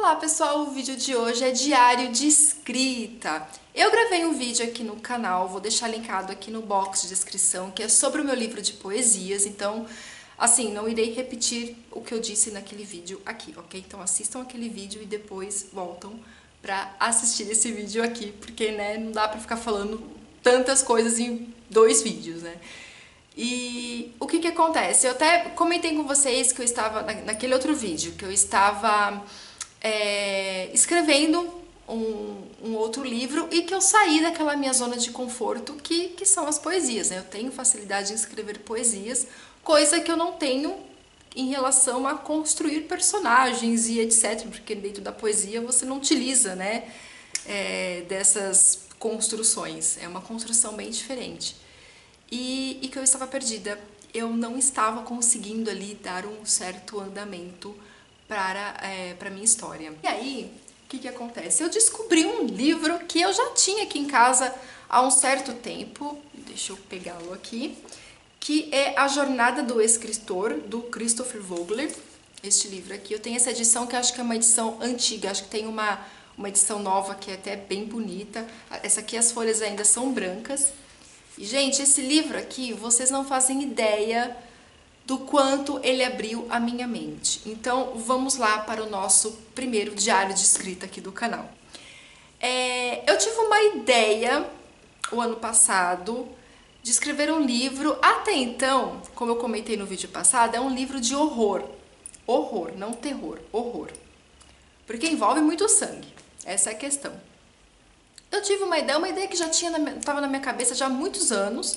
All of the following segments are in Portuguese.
Olá pessoal, o vídeo de hoje é diário de escrita. Eu gravei um vídeo aqui no canal, vou deixar linkado aqui no box de descrição, que é sobre o meu livro de poesias, então, assim, não irei repetir o que eu disse naquele vídeo aqui, ok? Então assistam aquele vídeo e depois voltam pra assistir esse vídeo aqui, porque, né, não dá pra ficar falando tantas coisas em 2 vídeos, né? E o que que acontece? Eu até comentei com vocês que eu estava, naquele outro vídeo, que eu estava escrevendo um outro livro e que eu saí daquela minha zona de conforto que são as poesias, né? Eu tenho facilidade em escrever poesias, coisa que eu não tenho em relação a construir personagens e etc, porque dentro da poesia você não utiliza, né, dessas construções, é uma construção bem diferente. E que eu estava perdida, eu não estava conseguindo ali dar um certo andamento para minha história. E aí, o que que acontece? Eu descobri um livro que eu já tinha aqui em casa há um certo tempo, deixa eu pegá-lo aqui, que é A Jornada do Escritor, do Christopher Vogler. Este livro aqui, eu tenho essa edição que eu acho que é uma edição antiga, acho que tem uma edição nova que é até bem bonita. Essa aqui as folhas ainda são brancas. E, gente, esse livro aqui, vocês não fazem ideia do quanto ele abriu a minha mente. Então, vamos lá para o nosso primeiro diário de escrita aqui do canal. Eu tive uma ideia, o ano passado, de escrever um livro. Até então, como eu comentei no vídeo passado, é um livro de horror. Horror, não terror, horror. Porque envolve muito sangue, essa é a questão. Eu tive uma ideia que já estava na minha cabeça já há muitos anos,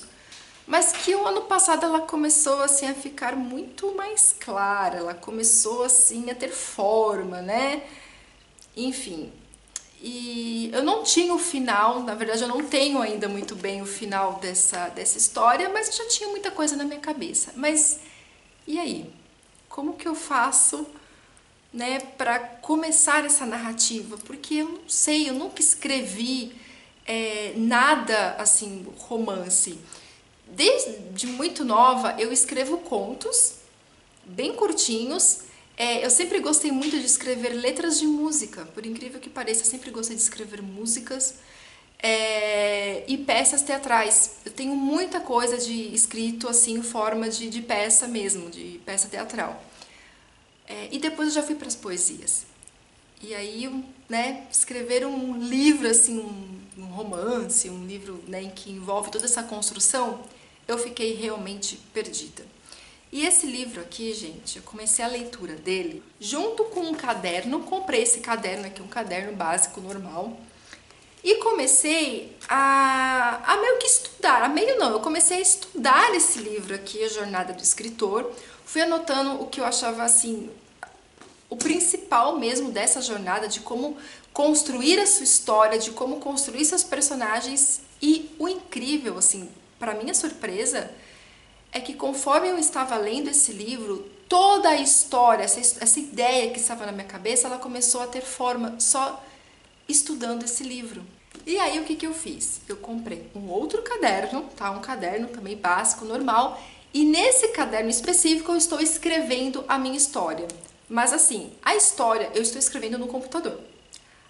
mas que o ano passado ela começou assim a ficar muito mais clara, ela começou assim a ter forma, né? Enfim, e eu não tinha o final, na verdade eu não tenho ainda muito bem o final dessa história, mas eu já tinha muita coisa na minha cabeça. Mas e aí? Como que eu faço, né, para começar essa narrativa? Porque eu não sei, eu nunca escrevi nada assim, romance. Desde muito nova eu escrevo contos bem curtinhos. Eu sempre gostei muito de escrever letras de música, por incrível que pareça, eu sempre gostei de escrever músicas e peças teatrais. Eu tenho muita coisa de escrito assim em forma de peça mesmo, de peça teatral. E depois eu já fui para as poesias. E aí, né, escrever um livro, assim, um romance, um livro, né, em que envolve toda essa construção, eu fiquei realmente perdida. E esse livro aqui, gente, eu comecei a leitura dele junto com um caderno, comprei esse caderno aqui, um caderno básico, normal, e comecei a meio que estudar, eu comecei a estudar esse livro aqui, A Jornada do Escritor, fui anotando o que eu achava, assim, o principal mesmo dessa jornada, de como construir a sua história, de como construir seus personagens. E o incrível, assim, para minha surpresa, é que conforme eu estava lendo esse livro, toda a história, essa ideia que estava na minha cabeça, ela começou a ter forma só estudando esse livro. E aí o que que eu fiz? Eu comprei um outro caderno, tá? Um caderno também básico, normal, e nesse caderno específico eu estou escrevendo a minha história. Mas assim, a história eu estou escrevendo no computador.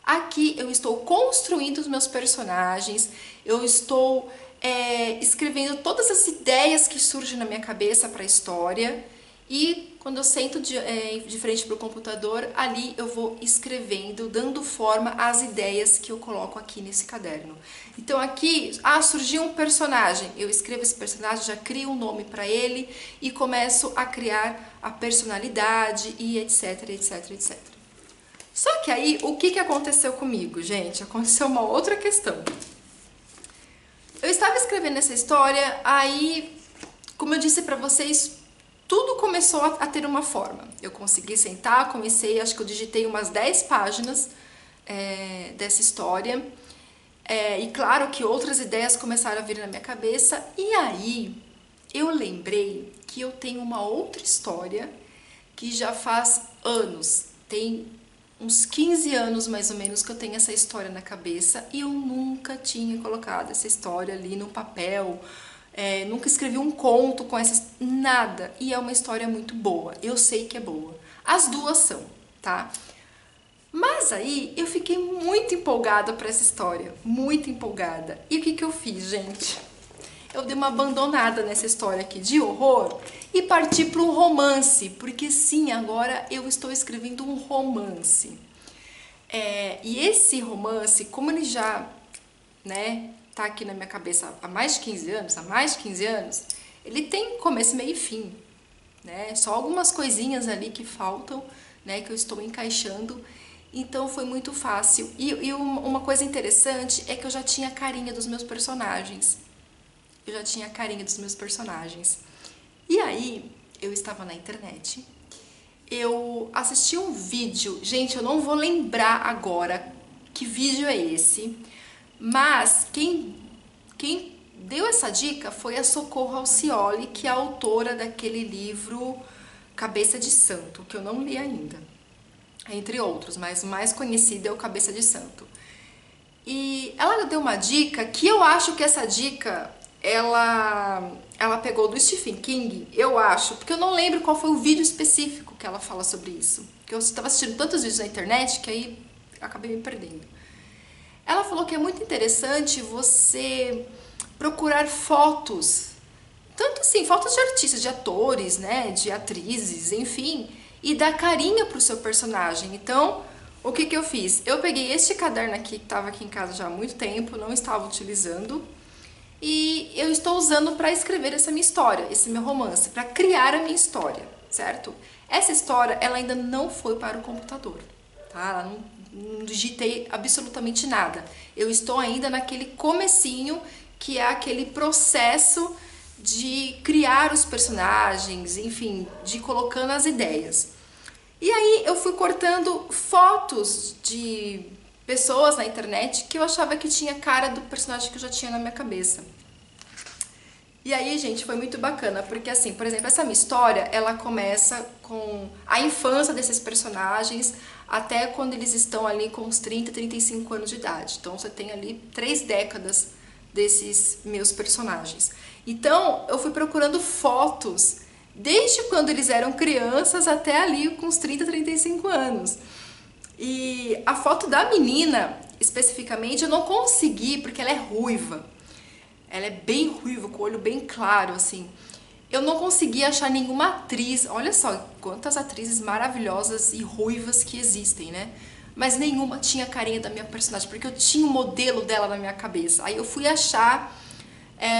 Aqui eu estou construindo os meus personagens, eu estou escrevendo todas as ideias que surgem na minha cabeça para a história. E quando eu sento de frente para o computador, ali eu vou escrevendo, dando forma às ideias que eu coloco aqui nesse caderno. Então aqui, surgiu um personagem, eu escrevo esse personagem, já crio um nome para ele e começo a criar a personalidade e etc, etc, etc. Só que aí, o que que aconteceu comigo, gente? Aconteceu uma outra questão. Eu estava escrevendo essa história, aí, como eu disse para vocês, tudo começou a ter uma forma. Eu consegui sentar, comecei, acho que eu digitei umas 10 páginas dessa história. E claro que outras ideias começaram a vir na minha cabeça. E aí, eu lembrei que eu tenho uma outra história que já faz anos, tem uns 15 anos mais ou menos que eu tenho essa história na cabeça e eu nunca tinha colocado essa história ali no papel, nunca escrevi um conto com essas, nada. E é uma história muito boa, eu sei que é boa. As duas são, tá? Mas aí eu fiquei muito empolgada para essa história, muito empolgada. E o que eu fiz, gente? Eu dei uma abandonada nessa história aqui de horror e parti para um romance, porque sim, agora eu estou escrevendo um romance. E esse romance, como ele já, né, tá aqui na minha cabeça há mais de 15 anos, ele tem começo, meio e fim, né? Só algumas coisinhas ali que faltam, né, que eu estou encaixando. Então foi muito fácil. E uma coisa interessante é que eu já tinha a carinha dos meus personagens. E aí, eu estava na internet, eu assisti um vídeo, gente, eu não vou lembrar agora que vídeo é esse, mas quem deu essa dica foi a Socorro Alcioli, que é a autora daquele livro Cabeça de Santo, que eu não li ainda, entre outros, mas o mais conhecido é o Cabeça de Santo. E ela deu uma dica que eu acho que essa dica ela pegou do Stephen King, eu acho, porque eu não lembro qual foi o vídeo específico que ela fala sobre isso. Porque eu estava assistindo tantos vídeos na internet que aí acabei me perdendo. Ela falou que é muito interessante você procurar fotos, tanto assim, fotos de artistas, de atores, né, de atrizes, enfim, e dar carinha pro seu personagem. Então, o que eu fiz? Eu peguei este caderno aqui, que estava aqui em casa já há muito tempo, não estava utilizando, e eu estou usando para escrever essa minha história, esse meu romance, para criar a minha história, certo? Essa história, ela ainda não foi para o computador, tá? Não digitei absolutamente nada. Eu estou ainda naquele comecinho, que é aquele processo de criar os personagens, enfim, de ir colocando as ideias. E aí eu fui cortando fotos de pessoas na internet que eu achava que tinha cara do personagem que eu já tinha na minha cabeça. E aí, gente, foi muito bacana, porque assim, por exemplo, essa minha história, ela começa com a infância desses personagens até quando eles estão ali com uns 30, 35 anos de idade. Então você tem ali 3 décadas desses meus personagens. Então, eu fui procurando fotos desde quando eles eram crianças até ali com uns 30, 35 anos. E a foto da menina, especificamente, eu não consegui porque ela é ruiva. Ela é bem ruiva, com o olho bem claro, assim. Eu não consegui achar nenhuma atriz. Olha só quantas atrizes maravilhosas e ruivas que existem, né? Mas nenhuma tinha a carinha da minha personagem, porque eu tinha o modelo dela na minha cabeça. Aí eu fui achar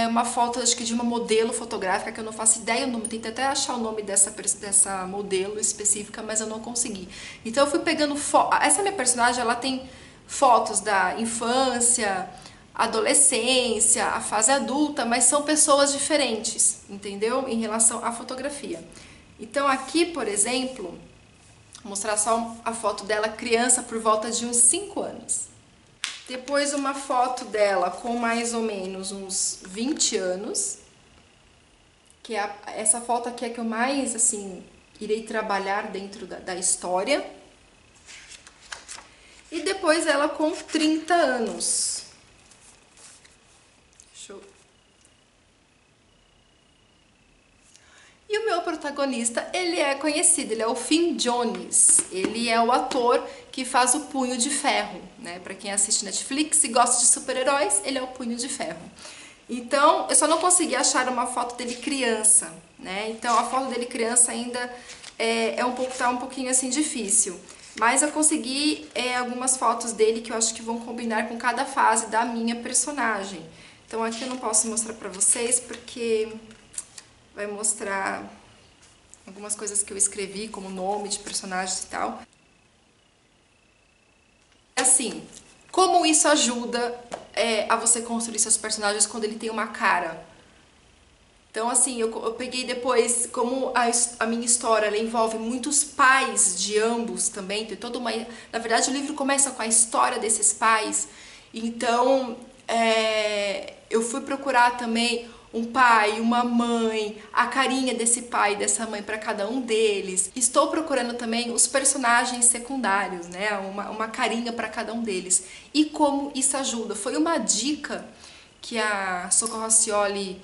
uma foto, acho que de uma modelo fotográfica, que eu não faço ideia o nome, tentei até achar o nome dessa modelo específica, mas eu não consegui. Então eu fui pegando fotos. Essa minha personagem, ela tem fotos da infância, adolescência, a fase adulta, mas são pessoas diferentes, entendeu? Em relação à fotografia. Então aqui, por exemplo, vou mostrar só a foto dela criança por volta de uns 5 anos. Depois uma foto dela com mais ou menos uns 20 anos, que é essa foto aqui é que eu mais, assim, irei trabalhar dentro da história. E depois ela com 30 anos. E o meu protagonista, ele é conhecido, ele é o Finn Jones. Ele é o ator que faz o Punho de Ferro, né? Pra quem assiste Netflix e gosta de super-heróis, ele é o Punho de Ferro. Então, eu só não consegui achar uma foto dele criança, né? Então, a foto dele criança ainda tá um pouquinho assim difícil. Mas eu consegui algumas fotos dele que eu acho que vão combinar com cada fase da minha personagem. Então, aqui eu não posso mostrar pra vocês porque vai mostrar algumas coisas que eu escrevi, como nome de personagens e tal. Assim, como isso ajuda a você construir seus personagens quando ele tem uma cara? Então, assim, eu peguei depois, como a minha história ela envolve muitos pais de ambos também, tem toda uma... Na verdade, o livro começa com a história desses pais, então eu fui procurar também um pai, uma mãe, a carinha desse pai e dessa mãe para cada um deles. Estou procurando também os personagens secundários, né? Uma carinha para cada um deles. E como isso ajuda? Foi uma dica que a Socorro Alcioli,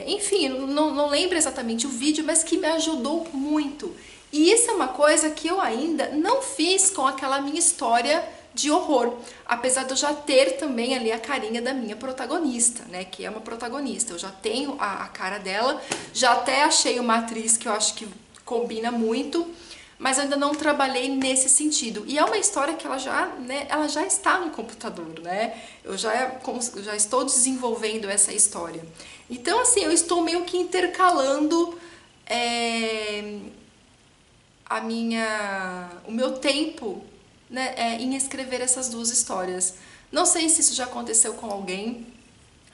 enfim, não lembro exatamente o vídeo, mas que me ajudou muito. E isso é uma coisa que eu ainda não fiz com aquela minha história de horror, apesar de eu já ter também ali a carinha da minha protagonista, né, que é uma protagonista, eu já tenho a cara dela, já até achei uma atriz que eu acho que combina muito, mas ainda não trabalhei nesse sentido. E é uma história que ela já, né, ela já está no computador, né? Eu já estou desenvolvendo essa história. Então, assim, eu estou meio que intercalando o meu tempo, né, em escrever essas duas histórias. Não sei se isso já aconteceu com alguém,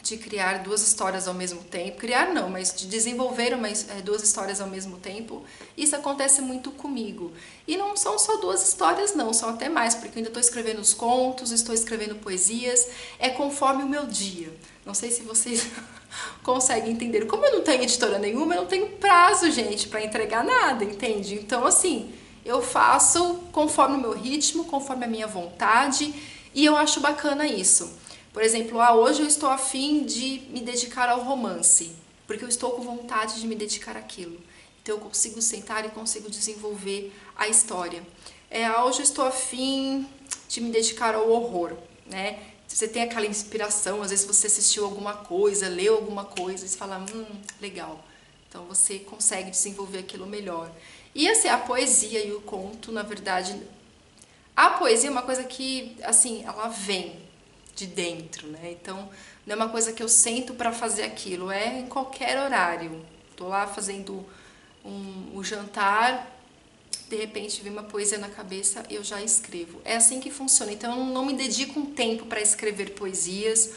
de criar duas histórias ao mesmo tempo. Criar não, mas de desenvolver duas histórias ao mesmo tempo. Isso acontece muito comigo. E não são só duas histórias não, são até mais, porque eu ainda estou escrevendo os contos, estou escrevendo poesias, é conforme o meu dia. Não sei se vocês conseguem entender. Como eu não tenho editora nenhuma, eu não tenho prazo, gente, para entregar nada, entende? Então, assim, eu faço conforme o meu ritmo, conforme a minha vontade, e eu acho bacana isso. Por exemplo, hoje eu estou a fim de me dedicar ao romance, porque eu estou com vontade de me dedicar àquilo. Então eu consigo sentar e consigo desenvolver a história. Hoje eu estou a fim de me dedicar ao horror, né? Você tem aquela inspiração, às vezes você assistiu alguma coisa, leu alguma coisa, e você fala, legal. Então você consegue desenvolver aquilo melhor. E assim, a poesia e o conto, na verdade, a poesia é uma coisa que, assim, ela vem de dentro, né? Então, não é uma coisa que eu sento para fazer aquilo, é em qualquer horário. Tô lá fazendo um jantar, de repente vem uma poesia na cabeça, eu já escrevo. É assim que funciona. Então, eu não me dedico um tempo para escrever poesias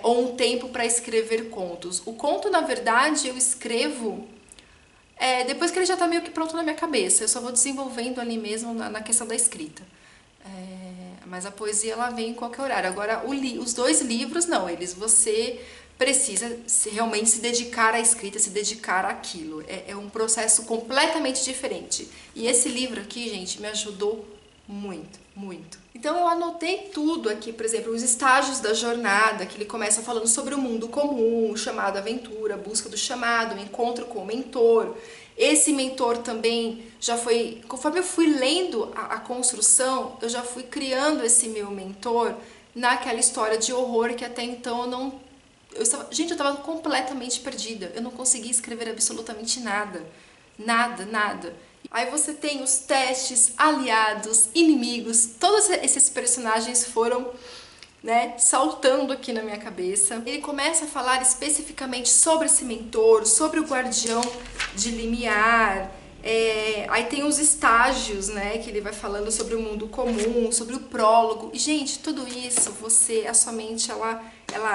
ou um tempo para escrever contos. O conto, na verdade, eu escrevo depois que ele já está meio que pronto na minha cabeça. Eu só vou desenvolvendo ali mesmo na questão da escrita. Mas a poesia ela vem em qualquer horário. Agora, os dois livros, não, você precisa realmente se dedicar à escrita, se dedicar àquilo. É um processo completamente diferente. E esse livro aqui, gente, me ajudou muito, muito. Então eu anotei tudo aqui, por exemplo, os estágios da jornada, que ele começa falando sobre o mundo comum, o chamado aventura, a busca do chamado, o encontro com o mentor. Esse mentor também já foi, conforme eu fui lendo a construção, eu já fui criando esse meu mentor naquela história de horror que até então eu estava completamente perdida. Eu não conseguia escrever absolutamente nada. Nada, nada. Aí você tem os testes, aliados, inimigos, todos esses personagens foram, né, saltando aqui na minha cabeça. Ele começa a falar especificamente sobre esse mentor, sobre o guardião de limiar. Aí tem os estágios, né, que ele vai falando sobre o mundo comum, sobre o prólogo. E, gente, tudo isso, a sua mente, ela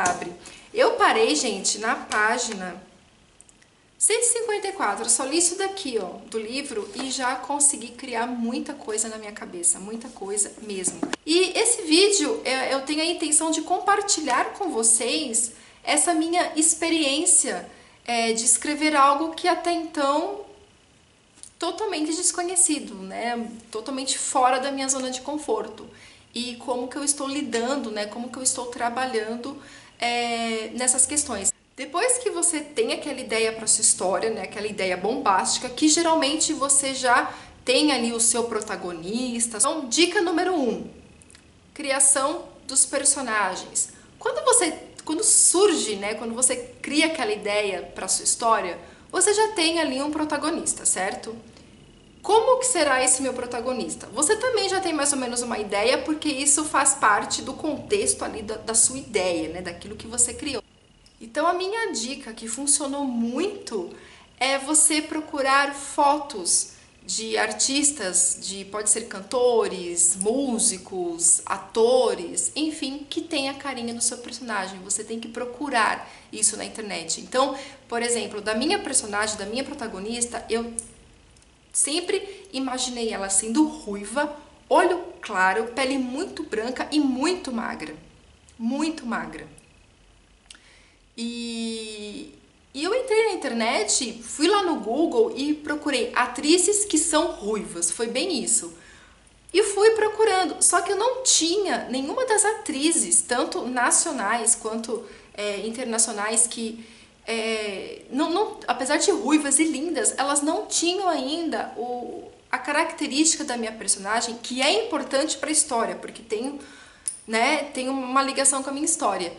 abre. Eu parei, gente, na página 154, eu só li isso daqui, ó, do livro e já consegui criar muita coisa na minha cabeça, muita coisa mesmo. E esse vídeo, eu tenho a intenção de compartilhar com vocês essa minha experiência de escrever algo que até então totalmente desconhecido, né? Totalmente fora da minha zona de conforto. E como que eu estou lidando, né? Como que eu estou trabalhando nessas questões. Depois que você tem aquela ideia para sua história, né, aquela ideia bombástica, que geralmente você já tem ali o seu protagonista. Então, dica número 1, criação dos personagens. Quando surge, né, quando você cria aquela ideia para sua história, você já tem ali um protagonista, certo? Como que será esse meu protagonista? Você também já tem mais ou menos uma ideia, porque isso faz parte do contexto ali da sua ideia, né, daquilo que você criou. Então a minha dica que funcionou muito é você procurar fotos de artistas, pode ser cantores, músicos, atores, enfim, que tenha a carinha do seu personagem. Você tem que procurar isso na internet. Então, por exemplo, da minha personagem, da minha protagonista, eu sempre imaginei ela sendo ruiva, olho claro, pele muito branca e muito magra. Muito magra. E eu entrei na internet, fui lá no Google e procurei atrizes que são ruivas, foi bem isso. E fui procurando, só que eu não tinha nenhuma das atrizes, tanto nacionais quanto internacionais, que apesar de ruivas e lindas, elas não tinham ainda a característica da minha personagem, que é importante para a história, porque tem uma ligação com a minha história.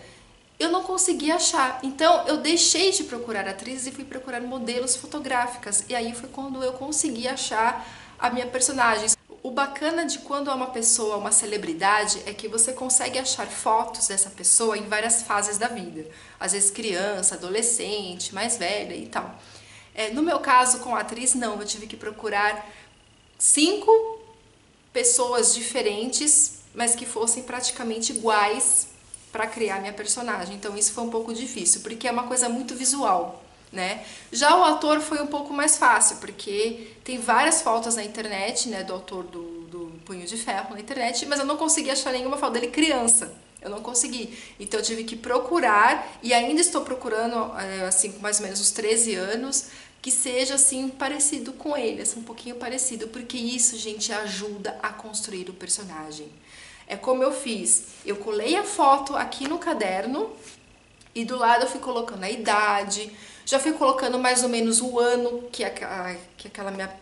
Eu não consegui achar, então eu deixei de procurar atrizes e fui procurar modelos fotográficas, e aí foi quando eu consegui achar a minha personagem. O bacana de quando é uma pessoa, uma celebridade, é que você consegue achar fotos dessa pessoa em várias fases da vida. Às vezes criança, adolescente, mais velha e tal. No meu caso, com a atriz, não. Eu tive que procurar 5 pessoas diferentes, mas que fossem praticamente iguais para criar minha personagem. Então isso foi um pouco difícil, porque é uma coisa muito visual, né? Já o ator foi um pouco mais fácil, porque tem várias fotos na internet, né, do autor do Punho de Ferro na internet, mas eu não consegui achar nenhuma foto dele criança. Eu não consegui. Então eu tive que procurar, e ainda estou procurando, assim, com mais ou menos uns 13 anos, que seja, assim, parecido com ele, assim, um pouquinho parecido, porque isso, gente, ajuda a construir o personagem. É como eu fiz. Eu colei a foto aqui no caderno, e do lado eu fui colocando a idade, já fui colocando mais ou menos o ano que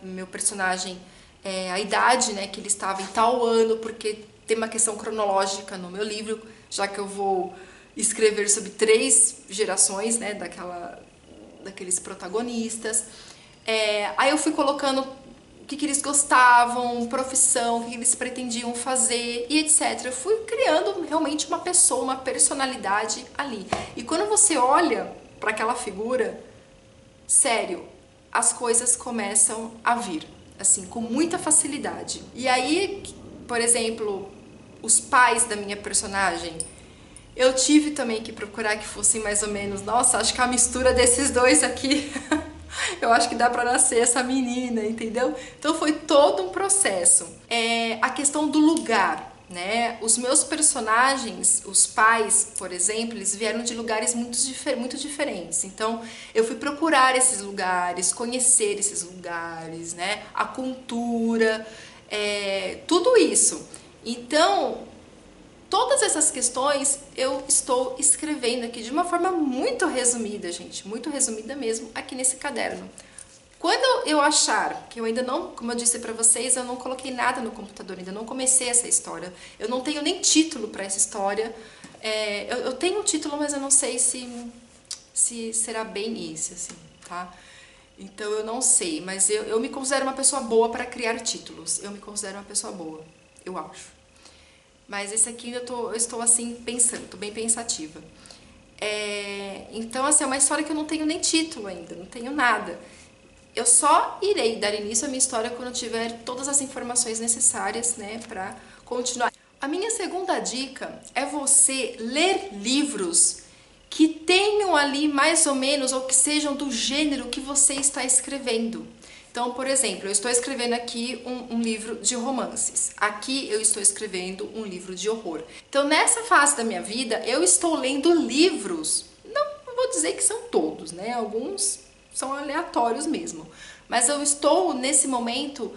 meu personagem, a idade, né, que ele estava em tal ano, porque tem uma questão cronológica no meu livro, já que eu vou escrever sobre 3 gerações, né, daqueles protagonistas. Aí eu fui colocando o que eles gostavam, profissão, o que eles pretendiam fazer e etc. Eu fui criando realmente uma pessoa, uma personalidade ali. E quando você olha para aquela figura, sério, as coisas começam a vir, assim, com muita facilidade. E aí, por exemplo, os pais da minha personagem, eu tive também que procurar que fossem mais ou menos, nossa, acho que a mistura desses dois aqui, eu acho que dá pra nascer essa menina, entendeu? Então foi todo um processo. A questão do lugar, né? Os meus personagens, os pais, por exemplo, eles vieram de lugares muito diferentes. Então eu fui procurar esses lugares, conhecer esses lugares, né? A cultura, tudo isso. Então, todas essas questões eu estou escrevendo aqui de uma forma muito resumida, gente, muito resumida mesmo, aqui nesse caderno. Quando eu achar que eu ainda não, como eu disse pra vocês, eu não coloquei nada no computador, ainda não comecei essa história, eu não tenho nem título pra essa história, eu tenho um título, mas eu não sei se será bem esse, assim, tá? Então eu não sei, mas eu me considero uma pessoa boa para criar títulos, eu me considero uma pessoa boa, eu acho. Mas esse aqui eu estou assim pensando, estou bem pensativa. Então assim, é uma história que eu não tenho nem título ainda, não tenho nada. Eu só irei dar início à minha história quando eu tiver todas as informações necessárias, né, para continuar. A minha segunda dica é você ler livros que tenham ali mais ou menos, ou que sejam do gênero que você está escrevendo. Então, por exemplo, eu estou escrevendo aqui um livro de romances. Aqui eu estou escrevendo um livro de horror. Então, nessa fase da minha vida, eu estou lendo livros. Não vou dizer que são todos, né? Alguns são aleatórios mesmo. Mas eu estou, nesse momento,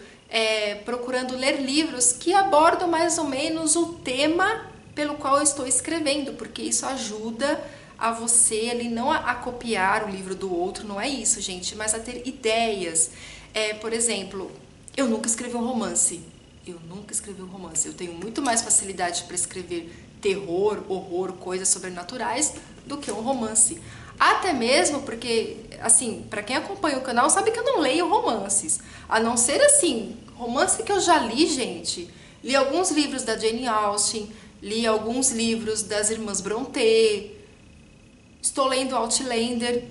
procurando ler livros que abordam mais ou menos o tema pelo qual eu estou escrevendo, porque isso ajuda a você ali não a copiar o livro do outro, não é isso, gente, mas a ter ideias. Por exemplo, eu nunca escrevi um romance. Eu nunca escrevi um romance. Eu tenho muito mais facilidade para escrever terror, horror, coisas sobrenaturais do que um romance. Até mesmo porque, assim, para quem acompanha o canal sabe que eu não leio romances. A não ser, assim, romance que eu já li, gente. Li alguns livros da Jane Austen, li alguns livros das irmãs Brontë, estou lendo Outlander,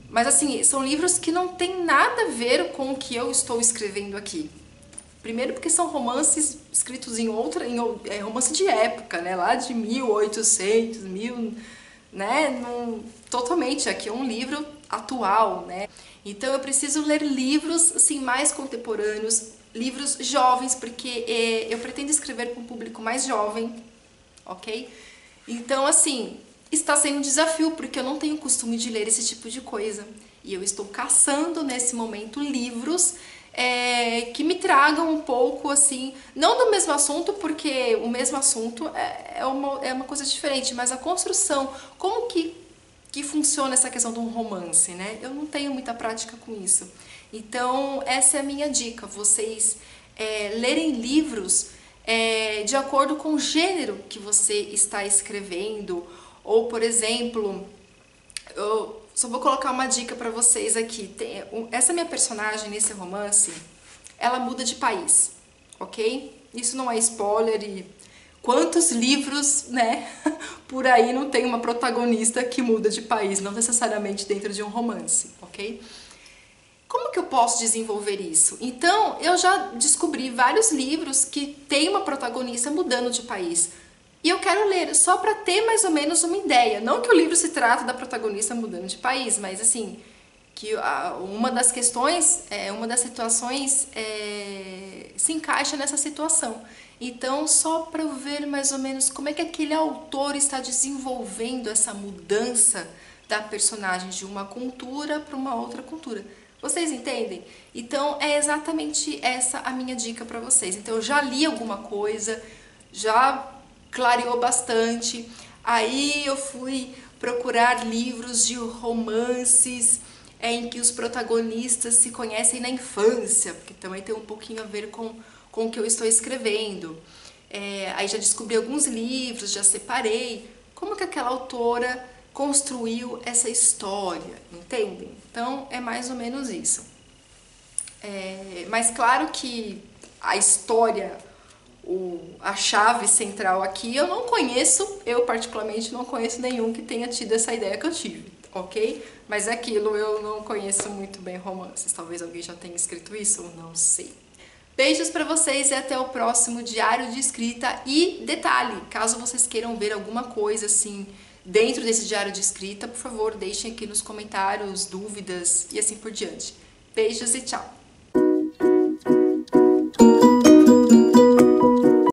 mas assim, são livros que não tem nada a ver com o que eu estou escrevendo aqui. Primeiro porque são romances escritos romance de época, né, lá de 1800, né, totalmente, aqui é um livro atual, né. Então eu preciso ler livros assim mais contemporâneos, livros jovens, porque eu pretendo escrever para um público mais jovem, ok? Então assim, está sendo um desafio, porque eu não tenho costume de ler esse tipo de coisa. E eu estou caçando, nesse momento, livros que me tragam um pouco, assim, não do mesmo assunto, porque o mesmo assunto é uma coisa diferente, mas a construção, como que que funciona essa questão de um romance, né? Eu não tenho muita prática com isso. Então, essa é a minha dica, vocês lerem livros de acordo com o gênero que você está escrevendo, ou, por exemplo, eu só vou colocar uma dica para vocês aqui. Essa minha personagem nesse romance, ela muda de país, ok? Isso não é spoiler e quantos livros, né, por aí não tem uma protagonista que muda de país, não necessariamente dentro de um romance, ok? Como que eu posso desenvolver isso? Então, eu já descobri vários livros que tem uma protagonista mudando de país. E eu quero ler só para ter mais ou menos uma ideia. Não que o livro se trata da protagonista mudando de país, mas assim, que uma das questões, uma das situações se encaixa nessa situação. Então, só para eu ver mais ou menos como é que aquele autor está desenvolvendo essa mudança da personagem de uma cultura para uma outra cultura. Vocês entendem? Então, é exatamente essa a minha dica para vocês. Então, eu já li alguma coisa, já clareou bastante. Aí eu fui procurar livros de romances em que os protagonistas se conhecem na infância, porque também tem um pouquinho a ver com o que eu estou escrevendo. Aí já descobri alguns livros, já separei como que aquela autora construiu essa história, entendem? Então é mais ou menos isso. Mas claro que a história, a chave central aqui, eu não conheço, eu particularmente não conheço nenhum que tenha tido essa ideia que eu tive, ok? Mas é aquilo, eu não conheço muito bem romances, talvez alguém já tenha escrito isso, ou não sei. Beijos pra vocês e até o próximo Diário de Escrita. E detalhe, caso vocês queiram ver alguma coisa assim dentro desse diário de escrita, por favor, deixem aqui nos comentários dúvidas e assim por diante. Beijos e tchau!